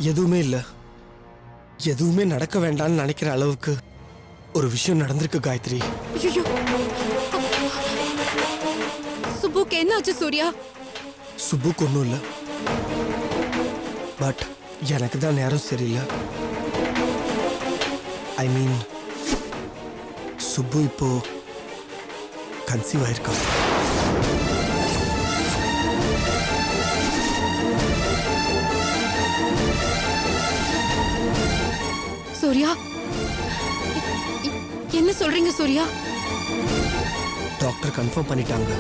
எதுவுமே இல்ல. எதுவுமே நடக்க வேண்டாம்னு நினைக்கிற அளவுக்கு ஒரு விஷயம் நடந்திருக்கு காயத்ரி. ஐயோ, சுப்புக்கு என்னாச்சு சூர்யா? சுப்புக்கு ஒன்றும் இல்லை, பட் எனக்கு தான் நேரம் சரியில்லை. ஐ மீன், சுப்பு இப்போ கன்சீவ் ஆயிருக்கா. சூர்யா, என்ன சொல்றீங்க சூர்யா? டாக்டர் கன்ஃபார்ம் பண்ணிட்டாங்க.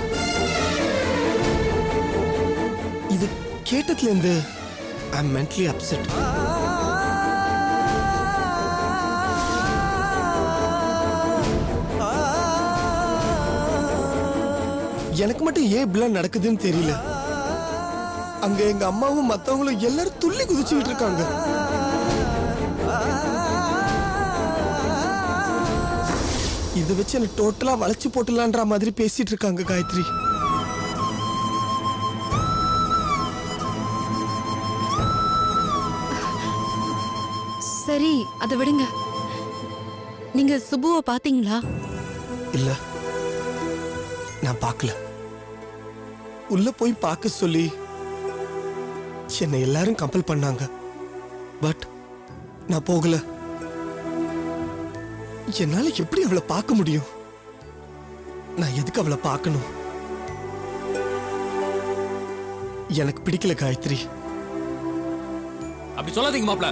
இது கேட்டதுல இருந்து ஐ அம் மென்டலி அப்செட். எனக்கு மட்டும் ஏன் இப்படிலாம் நடக்குதுன்னு தெரியல. அங்க எங்க அம்மாவும் மத்தவங்களும் எல்லாரும் துள்ளி குதிச்சுக்கிட்டு இருக்காங்க. இதை வச்சு என்ன டோட்டலா வளைச்சு போட்டலான்ற மாதிரி பேசிட்டு இருக்காங்க காயத்ரி. சரி, அதை விடுங்க. நீங்க சுப்புவை பாத்தீங்களா? இல்ல, நான் பார்க்கல. உள்ள போய் பார்க்க சொல்லி என்னை எல்லாரும் கம்பல் பண்ணாங்க, பட் நான் போகல. என்னால எப்படி அவளை பார்க்க முடியும்? நான் எதுக்கு அவளை பார்க்கணும்? எனக்கு பிடிக்கல காயத்ரி. அப்படி சொல்லாதீங்க மாப்ள.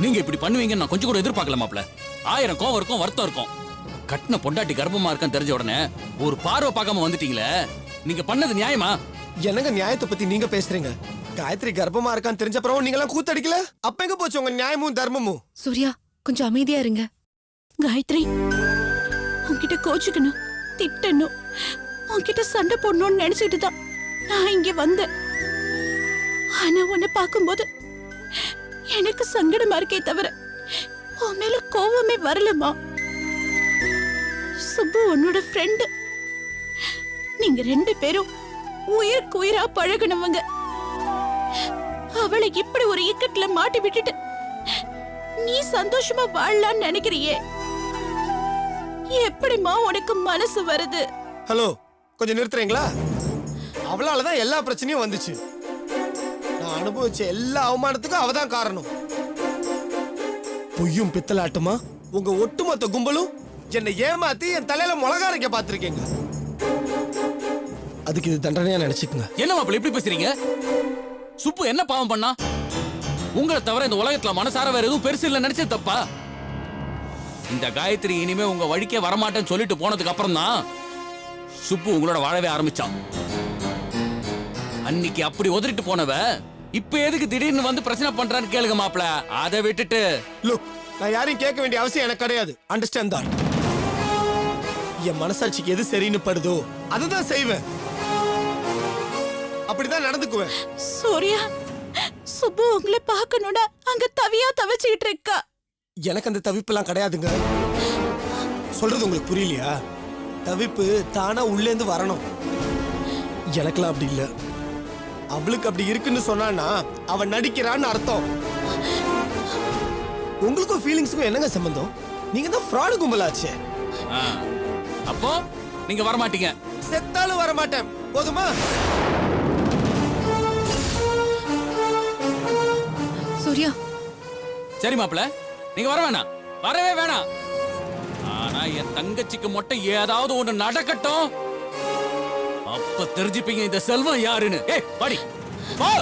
நீங்க இப்படி பண்ணுவீங்கன்னு நான் கொஞ்சம் கூட எதிர்பார்க்கல மாப்ள. 1000 கோவம் இருக்கும், வருத்தம் இருக்கும். கட்டின பொண்டாட்டி கர்ப்பமா இருக்கான்னு தெரிஞ்ச உடனே ஒரு பார்வை பார்க்காம வந்துட்டீங்களே, நீங்க பண்ணது நியாயமா? என்னங்க நியாயத்தை பத்தி நீங்க பேசுறீங்க? காயத்ரி கர்ப்பமா இருக்கான்னு தெரிஞ்ச அப்புறம் நீங்க எல்லாம் கூத்தடிக்கல? அப்ப எங்க போச்சு உங்க நியாயமும் தர்மமும்? சூர்யா, கொஞ்சம் அமைதியா இருங்க. காயத்ரி, உன்கிட்ட கோச்சுக்கணும், திட்டணும், உன்கிட்ட சண்டை போடணும்னு நினைச்சிட்டு தான் நான் இங்க வந்தேன். ஆனா உன்னை பார்க்கும்போது எனக்கு சங்கடமா இருக்கே தவிர உன் மேல கோவமே வரலமா. சுப்பு உன்னோட ஃப்ரெண்டு. நீங்க 2 பேரும் உயிருக்கு உயிரா பழகுனவங்க. அவளை இப்படி ஒரு இக்கட்டுல மாட்டி விட்டுட்டு நீ சந்தோஷமா வாழலாம்னு நினைக்கிறியே, எப்படிமா உனக்கு மனசு வருது? ஹலோ, கொஞ்சம் நிறுத்துறீங்களா? அவளாலதான் எல்லா பிரச்சனையும் வந்துச்சு. நான் அனுபவிச்ச எல்லா அவமானத்துக்கும் அவதான் காரணம். பொய்யும் பித்தலாட்டுமா உங்க ஒட்டுமொத்த கும்பலும் என்னை ஏமாத்தி என் தலையில முளகாரைக்க பாத்திருக்கீங்க. அதுக்கு இது தண்டனையா நினைச்சுக்குங்க. என்ன மாப்ள இப்படி பேசுறீங்க? சுப்பு என்ன பாவம் பண்ணா? உங்களை தவிர இந்த உலகத்துல மனசார வேற எதுவும் பெருசு இல்ல நினைச்சது தப்பா? இந்த காயத்ரி இனிமே உங்க வழிக்கே வரமாட்டேன்னு சொல்லிட்டு போனதுக்கு அப்புறம் தான் சுப்பு உங்களோட வாழவே ஆரம்பிச்சான். அன்னைக்கு அப்படி உதறிட்டு போனவ இப்ப எதுக்கு திடீர்னு வந்து பிரச்சனை பண்றான்னு கேளுங்க மாப்ள. அதை விட்டுட்டு லுக், நான் யாரையும் கேட்க வேண்டிய அவசியம் எனக்கு கிடையாது. அண்டர்ஸ்டாண்ட் தான். என் மனசாட்சிக்கு எது சரின்னு படுதோ அதுதான் செய்வேன். அப்படிதான் நடந்துக்குவேன். சூர்யா, சுப்பு உங்களை பார்க்கணும்னா அங்க தவியா தவிச்சுக்கிட்டு இருக்கா. எனக்கு அந்த தவிப்பெல்லாம் கிடையாதுங்க. சொல்றது உங்களுக்கு புரியலையா? தவிப்பு தானா உள்ளேந்து வரணும். எனக்கெல்லாம் அப்படி இல்ல. அவளுக்கு அப்படி இருக்குன்னு சொன்னான்னா அவன் நடிக்கிறான்னு அர்த்தம். உங்களுக்கும் ஃபீலிங்ஸுக்கும் என்னங்க சம்பந்தம்? நீங்க தான் ஃப்ராடு கும்பலாச்சே. அப்போ நீங்க வரமாட்டீங்க. செத்தாலும் வரமாட்டேன். போதுமா? சூர்யா, சரி மாப்ள, நீங்க வர வேணாம், வரவே வேணாம். ஆனா என் தங்கச்சிக்கு மட்டும் ஏதாவது ஒண்ணு நடக்கட்டும், அப்ப தெரிஞ்சுப்பீங்க இந்த செல்வம் யாருன்னு. ஏய் வாடி, வா.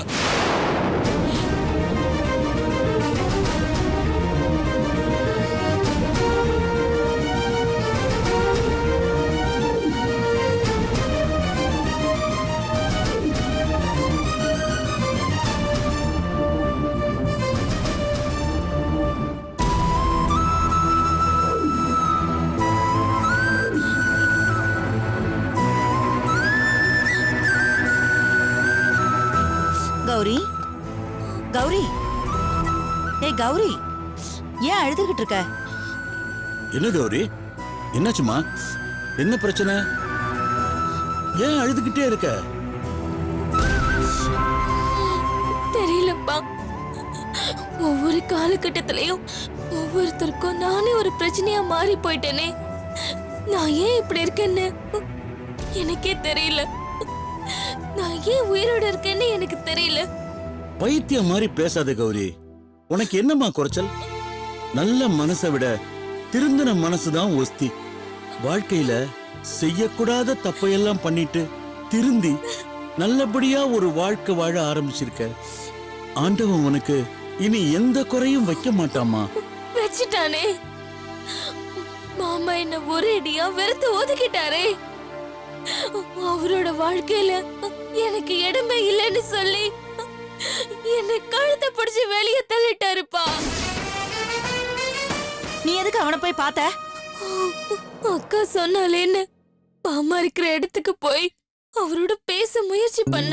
கௌரி, கௌரி, ஏய் கௌரி, ஏன் அழுதுகிட்டு இருக்க? என்ன கௌரி, என்னாச்சுமா? என்ன பிரச்சனை? ஏன் அழுதுகிட்டே இருக்க? தெரியலப்பா. ஒவ்வொரு காலகட்டத்திலையும் ஒவ்வொருத்தருக்கும் நானே ஒரு பிரச்சனையா மாறி போயிட்டேனே. நான் ஏன் இப்படி இருக்கேன்னு எனக்கே தெரியல. நான் ஏன் உயிரோட இருக்கேன்னு எனக்கு தெரியல. பைத்தியம் மாதிரி பேசாத கௌரி. உனக்கு என்னம்மா குறைச்சல்? நல்ல மனசை விட திருந்தின மனசுதான் ஒஸ்தி. வாழ்க்கையில செய்யக்கூடாத தப்பையெல்லாம் பண்ணிட்டு திருந்தி நல்லபடியா ஒரு வாழ்க்கை வாழ ஆரம்பிச்சிருக்க. ஆண்டவன் உனக்கு இனி எந்த குறையும் வைக்க மாட்டாமா. வச்சுட்டானே. மாமா என்ன ஒரேடியா வெறுத்து ஒதுக்கிட்டாரே. அவரோட வாழ்க்கையில எனக்கு இடமே இல்லைன்னு சொல்லி என்னை கழுத்தை பிடிச்சு வெளியே தள்ளிட்டாருப்பா. நீ எதுக்கு அவனை போய் பார்த்த? அக்கா சொன்னாலேன்னு மாமா இருக்கிற இடத்துக்கு போய் அவரோட பேச முயற்சி பண்ண.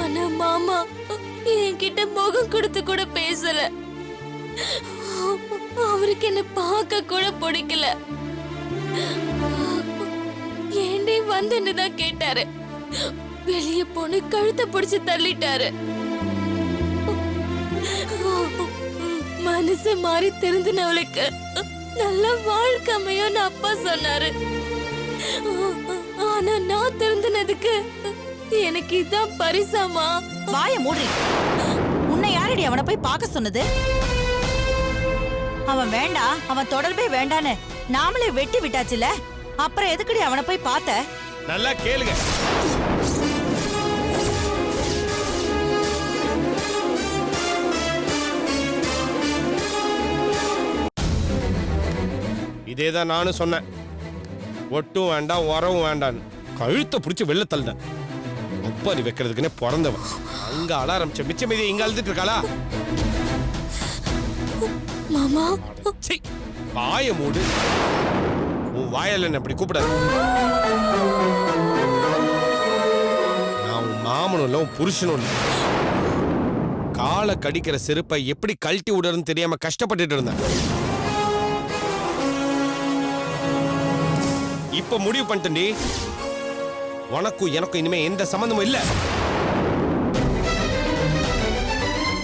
ஆனா மாமா என்கிட்ட முகம் கொடுத்து கூட பேசல. அவருக்கு என்ன பார்க்க கூட பிடிக்கல. ஏண்டி வந்துன்னு தான் கேட்டாரு. வெளியே போன கழுத்தை பிடிச்சு தள்ளிட்டாரு. மனசு மாறி திருந்தினவளுக்கு நல்ல வாழ்க்கை அமையும்னு அப்பா சொன்னாரு. ஆனா நான் திருந்தினதுக்கு எனக்கு இதான் பரிசாமா. வாய மூடி. உன்னை யாரடி அவனை போய் பார்க்க சொன்னது? அவன் வேண்டாம், அவன் தொடர்பே வேண்டான்னு நாமளே வெட்டி விட்டாச்சுல. அப்புறம் எதுக்குடி அவனை போய் பார்த்த? நல்லா கேளுங்க. இதேதான் நானும் சொன்னேன். ஒட்டும் வேண்டாம், உரவும் வேண்டான்னு. கழுத்தை பிடிச்சி வெள்ள தள்ளினேன். ஒப்பாரி வைக்கிறதுக்குன்னே பிறந்தவன் அங்க அழ ஆரம்பிச்ச. மிச்ச மீதி இங்க அழுதுட்டு இருக்காளா? மாமா சீ, வாய மூடு. உன் வாயால என்ன இப்படி கூப்பிடாது. நான் உன் மாமனும் இல்ல, உன் புருஷனும் இல்ல. காலை கடிக்கிற செருப்பை எப்படி கழட்டி விடுறதுன்னு தெரியாம கஷ்டப்பட்டுட்டு இருந்தேன். இப்ப முடிவு பண்ணிட்டேன்டி. உனக்கும் எனக்கும் இனிமே எந்த சம்பந்தமும் இல்ல.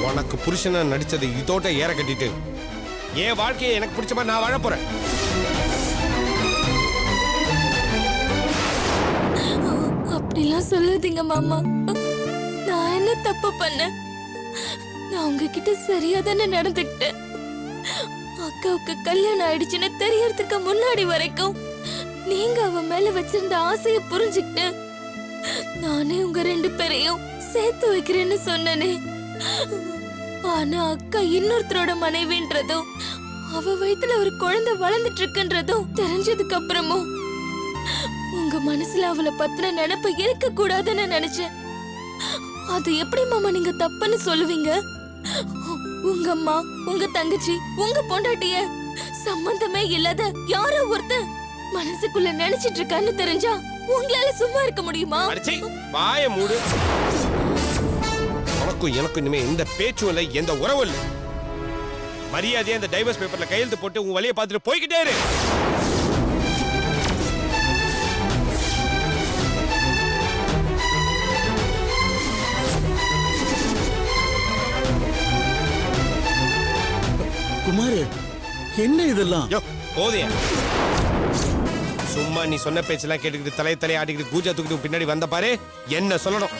உனக்கு புருஷனா நடிச்சது இதோட ஏற கட்டிட்டு என் வாழ்க்கையை எனக்கு பிடிச்ச மாதிரி நான் வாழ போறேன். அப்படிலாம் சொல்லாதீங்க மாமா. நான் என்ன தப்பு பண்ணேன்? நான் உங்ககிட்ட சரியா தானே நடந்துக்கிட்டேன். அக்காவுக்கு கல்யாணம் ஆயிடுச்சுன்னு தெரியறதுக்கு முன்னாடி வரைக்கும் நீங்க அவன் மேல வச்சிருந்த ஆசையை புரிஞ்சுக்கிட்டு நானே உங்க ரெண்டு பேரையும் சேர்த்து வைக்கிறேன்னு சொன்னனே. ஆனா அக்கா இன்னொருத்தரோட மனைவின்றதும் அவ வயித்துல ஒரு குழந்தை வளர்ந்துட்டு இருக்குன்றதும் தெரிஞ்சதுக்கு அப்புறமும் உங்க மனசுல அவளை பத்தின நினைப்பு இருக்க கூடாதுன்னு நினைச்சேன். அது எப்படி மாமா நீங்க தப்புன்னு சொல்லுவீங்க? உங்க அம்மா, உங்க தங்கச்சி, உங்க பொண்டாட்டிய சம்பந்தமே இல்லாத யாரோ ஒருத்தன் மனசுக்குள்ள நினைச்சிட்டு இருக்கான்னு தெரிஞ்சா உங்களால சும்மா இருக்க முடியுமா? வாய மூடு. உனக்கும் எனக்கும் இனிமே எந்த பேச்சும் இல்லை, எந்த உறவும் இல்லை. மரியாதையா இந்த டைவர்ஸ் பேப்பர்ல கையெழுத்து போட்டு உன் வழியை பார்த்துட்டு போய்கிட்டே இரு. குமார், என்ன இதெல்லாம்? போதையா? சும்மா நீ சொன்ன பேச்செல்லாம் கேட்டுக்கிட்டு தலையை ஆட்டிக்கிட்டு கூஜா தூக்கிட்டு பின்னாடி வந்த பாரு. என்ன சொல்லணும்?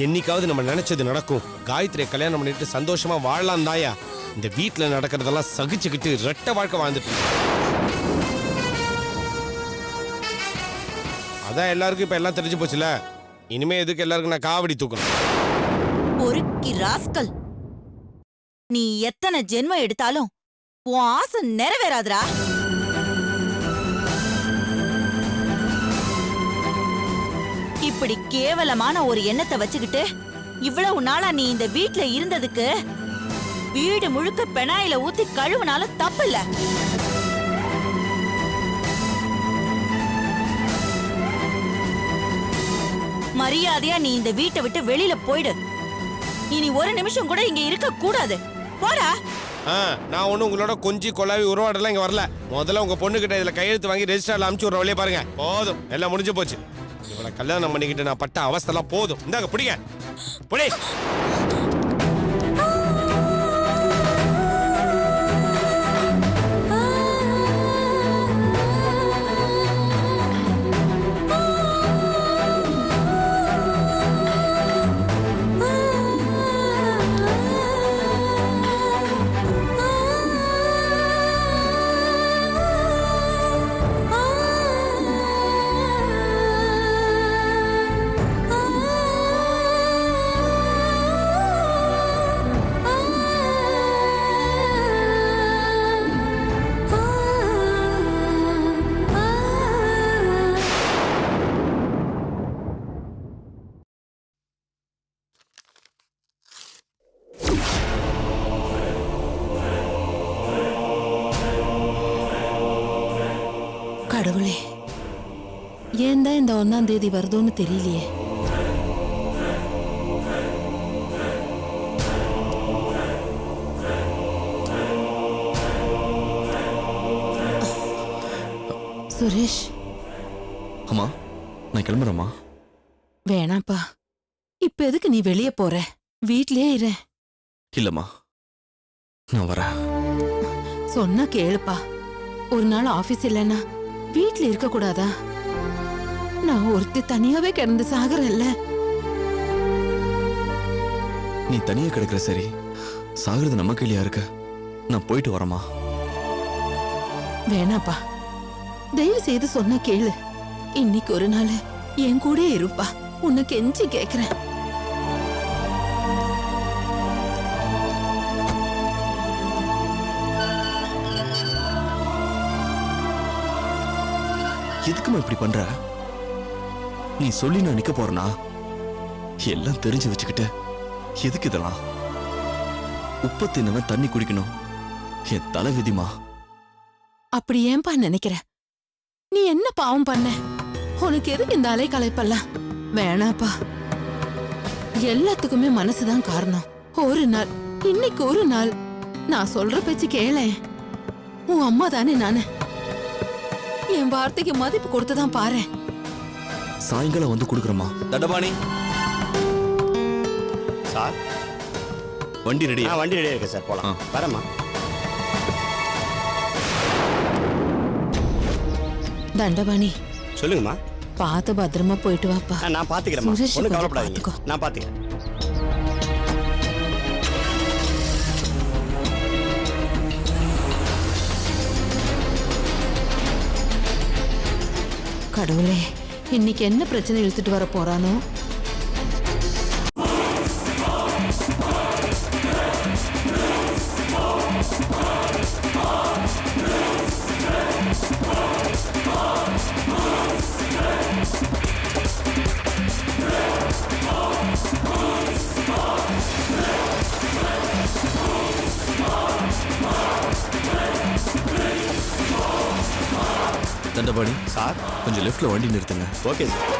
என்னைக்காவது நம்ம நினைச்சது நடக்கும். காயத்ரியை கல்யாணம் பண்ணிட்டு சந்தோஷமா வாழலாம் தாயா. இந்த வீட்டுல நடக்கிறதெல்லாம் சகிச்சுக்கிட்டு ரெட்ட வாழ்க்கை வாழ்ந்துட்டு. அதான் எல்லாருக்கும் இப்ப எல்லாம் தெரிஞ்சு போச்சுல. இனிமே எதுக்கு எல்லாருக்கும் நான் காவடி தூக்கணும்? பொறுக்கி ராஸ்கல். நீ எத்தனை ஜென்மம் எடுத்தாலும் உன் ஆசை நிறைவேறாதுடா. இப்படி கேவலமான ஒரு எண்ணத்தை வச்சுக்கிட்டு இவ்வளவு நாளா நீ இந்த வீட்ல இருந்ததுக்கு வீடு முழுக்க பெனாயில ஊத்தி கழுவுனாலும் தப்பு இல்ல. மரியாதையா நீ இந்த வீட்டை விட்டு வெளியில போயிடு. இனி ஒரு நிமிஷம் கூட இங்க இருக்க கூடாது. போடா. நான் ஒன்றும் உங்களோட கொஞ்சி கொலாவி உருவாடலாம் இங்கே வரல. முதல்ல உங்கள் பொண்ணுக்கிட்ட இதில் கையெழுத்து வாங்கி ரெஜிஸ்டரில் அமுச்சு விட்ற வழியே பாருங்க. போதும், எல்லாம் முடிஞ்சு போச்சு. இவளை கல்யாணம் பண்ணிக்கிட்டு நான் பட்ட அவஸ்தெல்லாம் போதும். இந்தாங்க பிடிங்க, பிடி. கடவுளே, ஏன் தான் இந்த 1ஆம் தேதி வருதோன்னு தெரியலையே. சுரேஷ், அம்மா நான் கிளம்புறேம்மா. வேணாப்பா. இப்ப எதுக்கு நீ வெளியே போற? வீட்லயே இரு. இல்லம்மா நான் வரேன். சொன்னா கேளுப்பா. ஒரு நாள் ஆபீஸ் இல்லைன்னா வீட்ல இருக்க கூடாதா? நான் ஒருத்தி தனியாவே கிடந்து சாகுறேன்ல. நீ தனியா கிடக்குற சரி, சாகுறது நம்ம கையிலயா இருக்க. நான் போயிட்டு வரேம்மா. வேணாப்பா, தயவு செய்து சொன்ன கேளு. இன்னைக்கு ஒரு நாள் என் கூட இருப்பா. உன்னை கெஞ்சி கேக்குறேன். எதுக்குமா இப்படி பண்ற? நீ சொல்லி நான் நிக்க போறனா? எல்லாம் தெரிஞ்சு வச்சுக்கிட்டு எதுக்கு இதெல்லாம்? உப்பு தின்னவன் தண்ணி குடிக்கணும், என் தலை விதிமா. அப்படி ஏன்பா நினைக்கிற? நீ என்ன பாவம் பண்ண? உனக்கு எதுக்கு இந்த அலை களைப்பெல்லாம்? வேணாப்பா. எல்லாத்துக்குமே மனசுதான் காரணம். ஒரு நாள், இன்னைக்கு ஒரு நாள் நான் சொல்ற பேச்சு கேளேன். உன் அம்மா தானே நானு. என் வார்த்தைக்கு மதிப்பு கொடுத்துதான் பாரு. சாயங்காலம் வந்து கொடுக்குறமா. தண்டபாணி சார், வண்டி ரெடி. வண்டி ரெடியா இருக்கு சார், போலாம். வரேம்மா. தண்டபாணி, சொல்லுங்கம்மா. பார்த்து பத்திரமா போயிட்டு வாப்பா. நான் பாத்துக்கிறேன், சுரேஷ் ஒன்றும் கொஞ்சம் கவலைப்படாதீங்க, பார்த்துக்கோ. நான் பாத்துக்கிறேன். கடவுளே, இன்னைக்கு என்ன பிரச்சனை இழுத்துட்டு வர போறானோ? தண்டபாணி சார், கொஞ்சம் லெஃப்ட்ல வண்டி நிறுத்துங்க. Okay sir.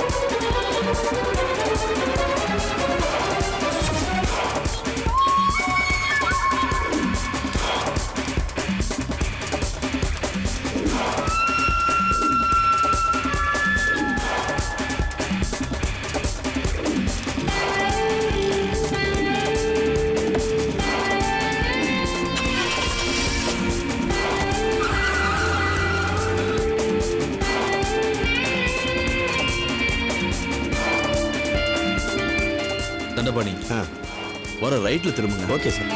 தண்டபாணி வர ரைட்ல திரும்புங்க. Okay sir.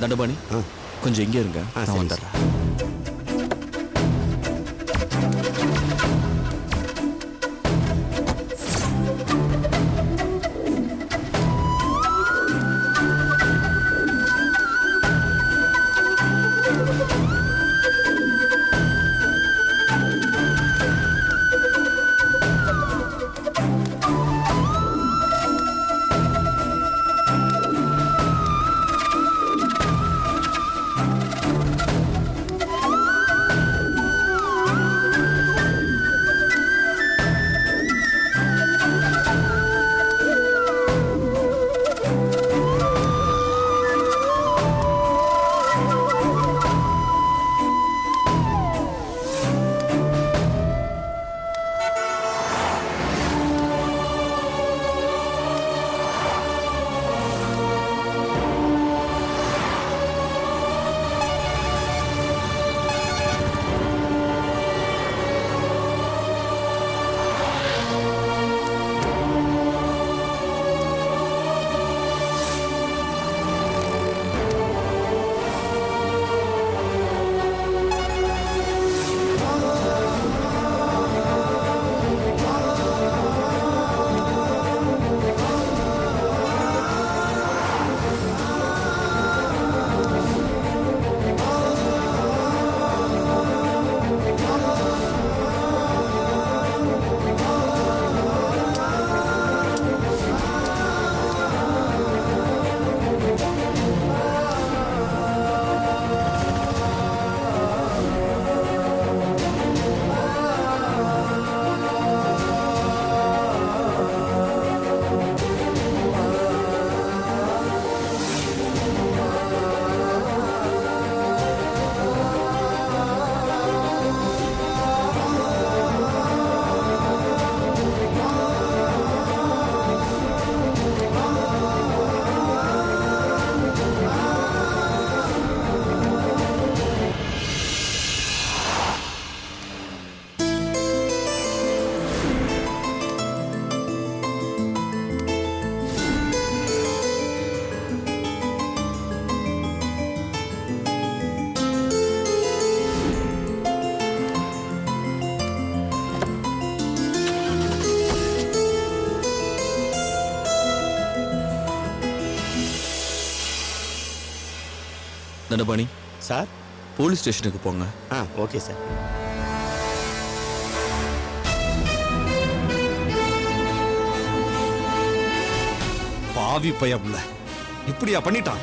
தண்டபாணி கொஞ்சம் இங்கே இருங்க, நான் சரி. வந்துடுறேன். தண்டபாணி, சார். போலீஸ் ஸ்டேஷனுக்கு போங்க. Okay sir. பாவி பயம்ல இப்படியா பண்ணிட்டான்?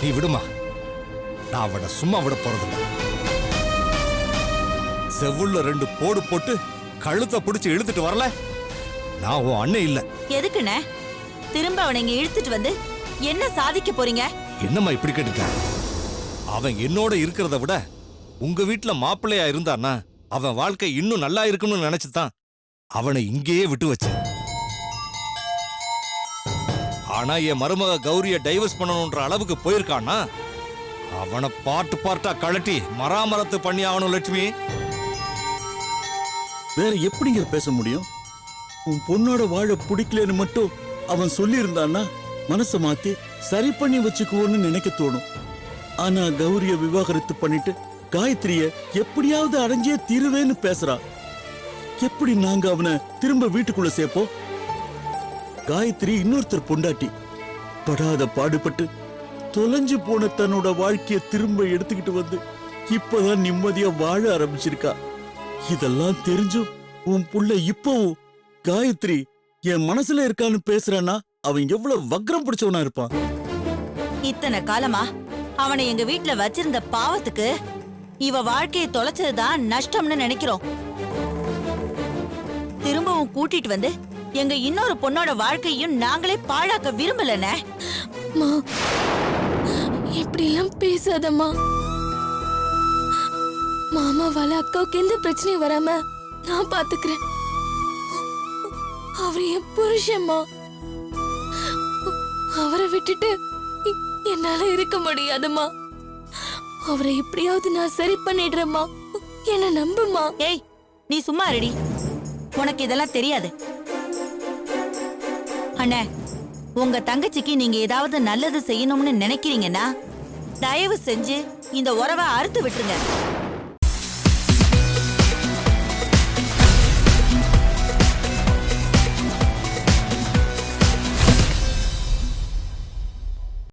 நீ விடுமா, நான் அவனை சும்மா விட போறதில்ல. செவுள்ள 2 போடு போட்டு கழுத்தை பிடிச்சு இழுத்துட்டு வரல, நான் உன் அண்ணன் இல்ல. எதுக்குண்ணே திரும்ப அவனை இங்க இழுத்துட்டு வந்து என்ன சாதிக்க போறீங்க? என்னம்மா இப்படி கேட்டுட்ட? அவன் என்னோட இருக்கிறத விட உங்க வீட்டுல மாப்பிள்ளையா இருந்தான்னா அவன் வாழ்க்கை இன்னும் நல்லா இருக்கணும்னு நினைச்சுதான் அவனை இங்கேயே விட்டு வச்சேன். ஆனா என் மருமக கௌரிய டைவர்ஸ் பண்ணணும்ன்ற அளவுக்கு போயிருக்கான்னா அவனை பார்ட்டா கழட்டி மராமரத்து பண்ணி ஆகணும். லட்சுமி, வேற எப்படிங்க பேச முடியும்? உன் பொண்ணோட வாழ பிடிக்கலன்னு மட்டும் அவன் சொல்லி இருந்தான்னா மனசை மாத்தி சரி பண்ணி வச்சுக்குவோன்னு நினைக்க தோணும். ஆனா கௌரிய விவாகரத்து பண்ணிட்டு காயத்ரிய எப்படியாவது அடைஞ்சே தீருவேன்னு பேசுறான். எப்படி நாங்க அவனை திரும்ப வீட்டுக்குள்ள சேர்ப்போம்? காயத்ரி இன்னொருத்தர் பொண்டாட்டி, படாத பாடுபட்டு தொலைஞ்சு போன தன்னோட வாழ்க்கைய திரும்ப எடுத்துக்கிட்டு வந்து இப்பதான் நிம்மதியா வாழ ஆரம்பிச்சிருக்கா. இதெல்லாம் தெரிஞ்சும் உன் புள்ள இப்பவும் காயத்ரி என் மனசுல இருக்கான்னு பேசுறானா அவன் எவ்வளவு வக்ரம் பிடிச்சவனா இருப்பான். இத்தனை காலமா அவனை எங்க வீட்ல வச்சிருந்த பாவத்துக்கு இவ வாழ்க்கையை தொலைச்சதுதான் நஷ்டம்னு நினைக்கிறோம். திரும்பவும் கூட்டிட்டு வந்து எங்க இன்னொரு பொண்ணோட வாழ்க்கையும் நாங்களே பாழாக்க விரும்பலனே. இப்படி எல்லாம் பேசாதம்மா. மாமாவால அக்காவுக்கு எந்த பிரச்சனையும் வராம நான் பாத்துக்கிறேன். அவர் என் புருஷம்மா. அவரை விட்டுட்டு என்னால இருக்க முடியாதுமா. அவரை எப்படியாவது நான் சரி பண்ணிடுறேம்மா. என்ன நம்புமா. ஏய், நீ சும்மா ரெடி. உனக்கு இதெல்லாம் தெரியாது. அண்ணே, உங்க தங்கச்சிக்கு நீங்க ஏதாவது நல்லது செய்யணும்னு நினைக்கிறீங்கன்னா தயவு செஞ்சு இந்த உறவை அறுத்து விட்டுருங்க.